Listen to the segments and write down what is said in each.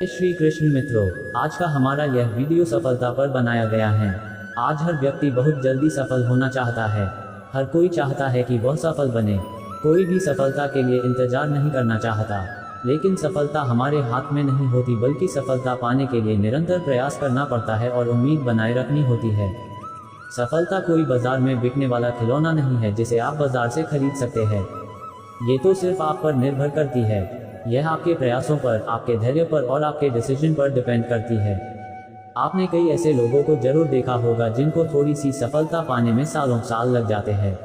जय श्री कृष्ण मित्रों, आज का हमारा यह वीडियो सफलता पर बनाया गया है। आज हर व्यक्ति बहुत जल्दी सफल होना चाहता है। हर कोई चाहता है कि वह सफल बने। कोई भी सफलता के लिए इंतजार नहीं करना चाहता, लेकिन सफलता हमारे हाथ में नहीं होती, बल्कि सफलता पाने के लिए निरंतर प्रयास करना पड़ता है और उम्मीद बनाए रखनी होती है। सफलता कोई बाजार में बिकने वाला खिलौना नहीं है जिसे आप बाजार से खरीद सकते हैं। ये तो सिर्फ आप पर निर्भर करती है। यह आपके प्रयासों पर, आपके धैर्य पर और आपके डिसीजन पर डिपेंड करती है। आपने कई ऐसे लोगों को जरूर देखा होगा जिनको थोड़ी सी सफलता पाने में सालों साल लग जाते हैं।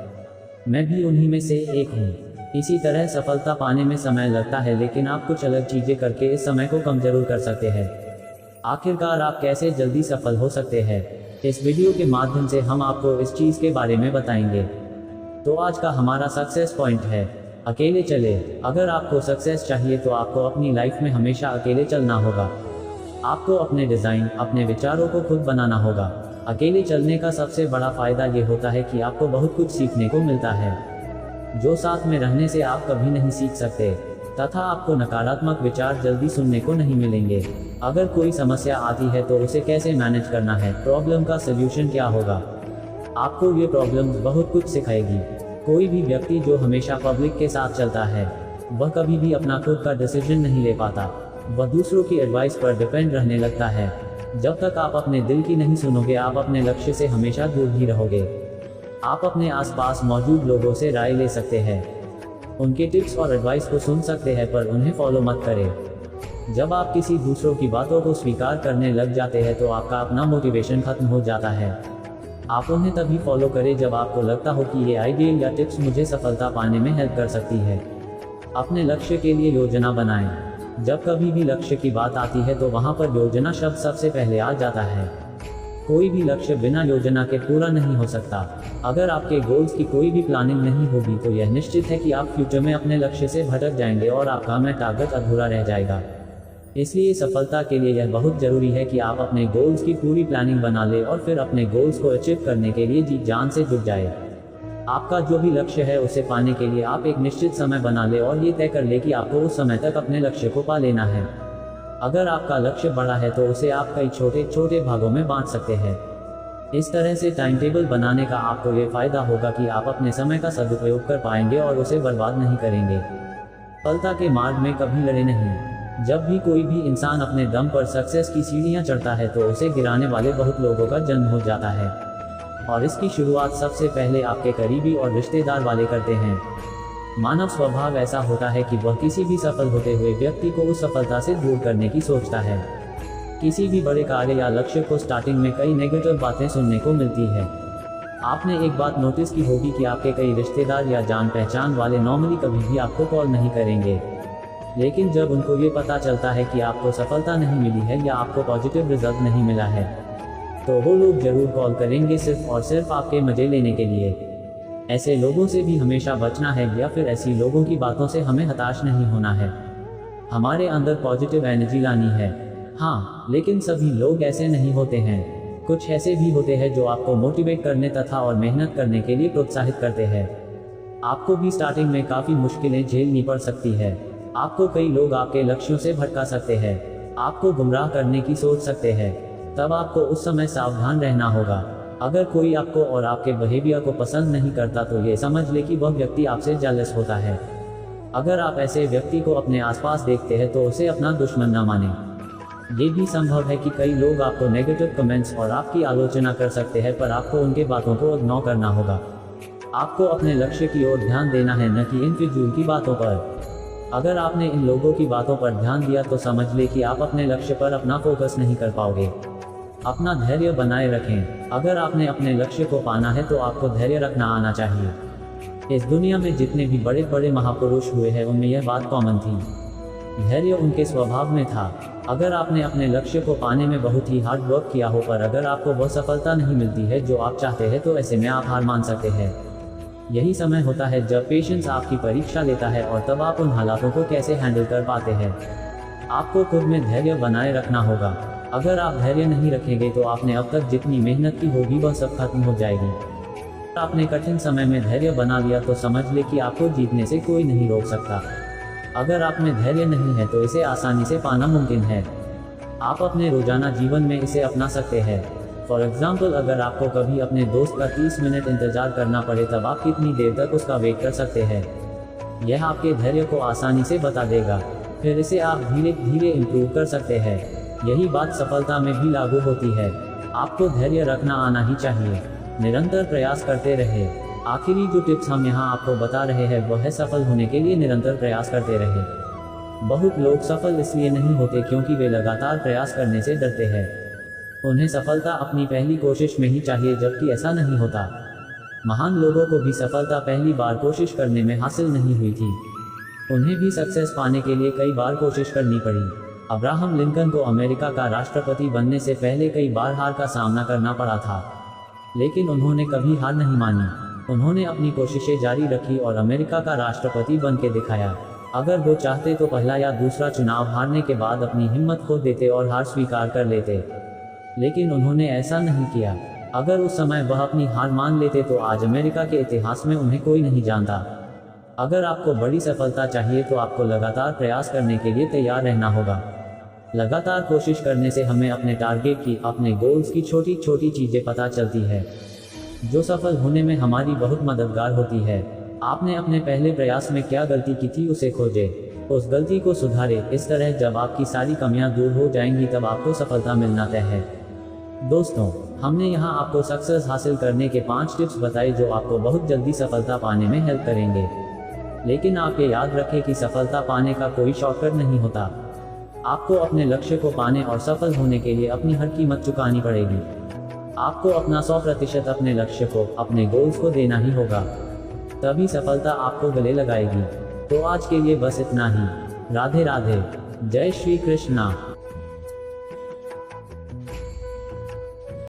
मैं भी उन्हीं में से एक हूँ। इसी तरह सफलता पाने में समय लगता है, लेकिन आप कुछ अलग चीजें करके इस समय को कम जरूर कर सकते हैं। आखिरकार आप कैसे जल्दी सफल हो सकते हैं, इस वीडियो के माध्यम से हम आपको इस चीज के बारे में बताएंगे। तो आज का हमारा सक्सेस पॉइंट है, अकेले चले। अगर आपको सक्सेस चाहिए तो आपको अपनी लाइफ में हमेशा अकेले चलना होगा। आपको अपने डिजाइन, अपने विचारों को खुद बनाना होगा। अकेले चलने का सबसे बड़ा फायदा ये होता है कि आपको बहुत कुछ सीखने को मिलता है, जो साथ में रहने से आप कभी नहीं सीख सकते, तथा आपको नकारात्मक विचार जल्दी सुनने को नहीं मिलेंगे। अगर कोई समस्या आती है तो उसे कैसे मैनेज करना है, प्रॉब्लम का सल्यूशन क्या होगा, आपको ये प्रॉब्लम बहुत कुछ सिखाएगी। कोई भी व्यक्ति जो हमेशा पब्लिक के साथ चलता है, वह कभी भी अपना खुद का डिसीजन नहीं ले पाता। वह दूसरों की एडवाइस पर डिपेंड रहने लगता है। जब तक आप अपने दिल की नहीं सुनोगे, आप अपने लक्ष्य से हमेशा दूर ही रहोगे। आप अपने आसपास मौजूद लोगों से राय ले सकते हैं, उनके टिप्स और एडवाइस को सुन सकते हैं, पर उन्हें फॉलो मत करें। जब आप किसी दूसरों की बातों को स्वीकार करने लग जाते हैं तो आपका अपना मोटिवेशन खत्म हो जाता है। आप उन्हें तभी फॉलो करें जब आपको लगता हो कि ये आइडिया या टिप्स मुझे सफलता पाने में हेल्प कर सकती है। अपने लक्ष्य के लिए योजना बनाएं। जब कभी भी लक्ष्य की बात आती है तो वहां पर योजना शब्द सबसे पहले आ जाता है। कोई भी लक्ष्य बिना योजना के पूरा नहीं हो सकता। अगर आपके गोल्स की कोई भी प्लानिंग नहीं होगी तो यह निश्चित है कि आप फ्यूचर में अपने लक्ष्य से भटक जाएंगे और आपका मैं टारगेट अधूरा रह जाएगा। इसलिए सफलता के लिए यह बहुत जरूरी है कि आप अपने गोल्स की पूरी प्लानिंग बना ले और फिर अपने गोल्स को अचीव करने के लिए जी जान से जुट जाए। आपका जो भी लक्ष्य है उसे पाने के लिए आप एक निश्चित समय बना ले और ये तय कर ले कि आपको उस समय तक अपने लक्ष्य को पा लेना है। अगर आपका लक्ष्य बड़ा है तो उसे आप कई छोटे छोटे भागों में बांट सकते हैं। इस तरह से टाइम टेबल बनाने का आपको ये फायदा होगा कि आप अपने समय का सदुपयोग कर पाएंगे और उसे बर्बाद नहीं करेंगे। सफलता के मार्ग में कभी लड़े नहीं। जब भी कोई भी इंसान अपने दम पर सक्सेस की सीढ़ियां चढ़ता है तो उसे गिराने वाले बहुत लोगों का जन्म हो जाता है, और इसकी शुरुआत सबसे पहले आपके करीबी और रिश्तेदार वाले करते हैं। मानव स्वभाव ऐसा होता है कि वह किसी भी सफल होते हुए व्यक्ति को उस सफलता से दूर करने की सोचता है। किसी भी बड़े कार्य या लक्ष्य को स्टार्टिंग में कई नेगेटिव बातें सुनने को मिलती है। आपने एक बात नोटिस की होगी कि आपके कई रिश्तेदार या जान पहचान वाले नॉर्मली कभी भी आपको कॉल नहीं करेंगे, लेकिन जब उनको ये पता चलता है कि आपको सफलता नहीं मिली है या आपको पॉजिटिव रिजल्ट नहीं मिला है, तो वो लोग जरूर कॉल करेंगे, सिर्फ और सिर्फ आपके मजे लेने के लिए। ऐसे लोगों से भी हमेशा बचना है, या फिर ऐसी लोगों की बातों से हमें हताश नहीं होना है। हमारे अंदर पॉजिटिव एनर्जी लानी है। हाँ, लेकिन सभी लोग ऐसे नहीं होते हैं। कुछ ऐसे भी होते हैं जो आपको मोटिवेट करने तथा और मेहनत करने के लिए प्रोत्साहित करते हैं। आपको भी स्टार्टिंग में काफी मुश्किलें झेलनी पड़ सकती है। आपको कई लोग आपके लक्ष्यों से भटका सकते हैं, आपको गुमराह करने की सोच सकते हैं। तब आपको उस समय सावधान रहना होगा। अगर कोई आपको और आपके बिहेवियर को पसंद नहीं करता तो ये समझ ले कि वह व्यक्ति आपसे जेलस होता है। अगर आप ऐसे व्यक्ति को अपने आसपास देखते हैं तो उसे अपना दुश्मन न माने। ये भी संभव है कि कई लोग आपको नेगेटिव कमेंट्स और आपकी आलोचना कर सकते हैं, पर आपको उनके बातों को इग्नोर करना होगा। आपको अपने लक्ष्य की ओर ध्यान देना है, न कि इन फिजूल की बातों पर। अगर आपने इन लोगों की बातों पर ध्यान दिया तो समझ ले कि आप अपने लक्ष्य पर अपना फोकस नहीं कर पाओगे। अपना धैर्य बनाए रखें। अगर आपने अपने लक्ष्य को पाना है तो आपको धैर्य रखना आना चाहिए। इस दुनिया में जितने भी बड़े बड़े महापुरुष हुए हैं उनमें यह बात कॉमन थी। धैर्य उनके स्वभाव में था। अगर आपने अपने लक्ष्य को पाने में बहुत ही हार्ड वर्क किया हो, पर अगर आपको वह सफलता नहीं मिलती है जो आप चाहते हैं, तो ऐसे में आप हार मान सकते हैं। यही समय होता है जब पेशेंस आपकी परीक्षा लेता है, और तब आप उन हालातों को कैसे हैंडल कर पाते हैं। आपको खुद में धैर्य बनाए रखना होगा। अगर आप धैर्य नहीं रखेंगे तो आपने अब तक जितनी मेहनत की होगी वह सब खत्म हो जाएगी। आपने कठिन समय में धैर्य बना लिया तो समझ ले कि आपको जीतने से कोई नहीं रोक सकता। अगर आप में धैर्य नहीं है तो इसे आसानी से पाना मुमकिन है। आप अपने रोजाना जीवन में इसे अपना सकते हैं। फॉर एग्जाम्पल, अगर आपको कभी अपने दोस्त का 30 मिनट इंतजार करना पड़े तब आप कितनी देर तक उसका वेट कर सकते हैं। यह आपके धैर्य को आसानी से बता देगा। फिर इसे आप धीरे धीरे इम्प्रूव कर सकते हैं। यही बात सफलता में भी लागू होती है। आपको धैर्य रखना आना ही चाहिए। निरंतर प्रयास करते रहे। आखिरी जो टिप्स हम यहाँ आपको बता रहे हैं वह है सफल होने के लिए निरंतर प्रयास करते रहे। बहुत लोग सफल इसलिए नहीं होते क्योंकि वे लगातार प्रयास करने से डरते हैं। उन्हें सफलता अपनी पहली कोशिश में ही चाहिए, जबकि ऐसा नहीं होता। महान लोगों को भी सफलता पहली बार कोशिश करने में हासिल नहीं हुई थी। उन्हें भी सक्सेस पाने के लिए कई बार कोशिश करनी पड़ी। अब्राहम लिंकन को अमेरिका का राष्ट्रपति बनने से पहले कई बार हार का सामना करना पड़ा था, लेकिन उन्होंने कभी हार नहीं मानी। उन्होंने अपनी कोशिशें जारी रखी और अमेरिका का राष्ट्रपति बन के दिखाया। अगर वो चाहते तो पहला या दूसरा चुनाव हारने के बाद अपनी हिम्मत खो देते और हार स्वीकार कर लेते, लेकिन उन्होंने ऐसा नहीं किया। अगर उस समय वह अपनी हार मान लेते तो आज अमेरिका के इतिहास में उन्हें कोई नहीं जानता। अगर आपको बड़ी सफलता चाहिए तो आपको लगातार प्रयास करने के लिए तैयार रहना होगा। लगातार कोशिश करने से हमें अपने टारगेट की, अपने गोल्स की छोटी छोटी चीज़ें पता चलती है, जो सफल होने में हमारी बहुत मददगार होती है। आपने अपने पहले प्रयास में क्या गलती की थी उसे खोजे, उस गलती को सुधारे। इस तरह जब आपकी सारी कमियां दूर हो जाएंगी तब आपको सफलता मिलना तय है। दोस्तों, हमने यहाँ आपको सक्सेस हासिल करने के 5 टिप्स बताए जो आपको बहुत जल्दी सफलता पाने में हेल्प करेंगे। लेकिन आप ये याद रखें कि सफलता पाने का कोई शॉर्टकट नहीं होता। आपको अपने लक्ष्य को पाने और सफल होने के लिए अपनी हर कीमत चुकानी पड़ेगी। आपको अपना 100% अपने लक्ष्य को, अपने गोल्स को देना ही होगा, तभी सफलता आपको गले लगाएगी। तो आज के लिए बस इतना ही। राधे राधे। जय श्री कृष्णा।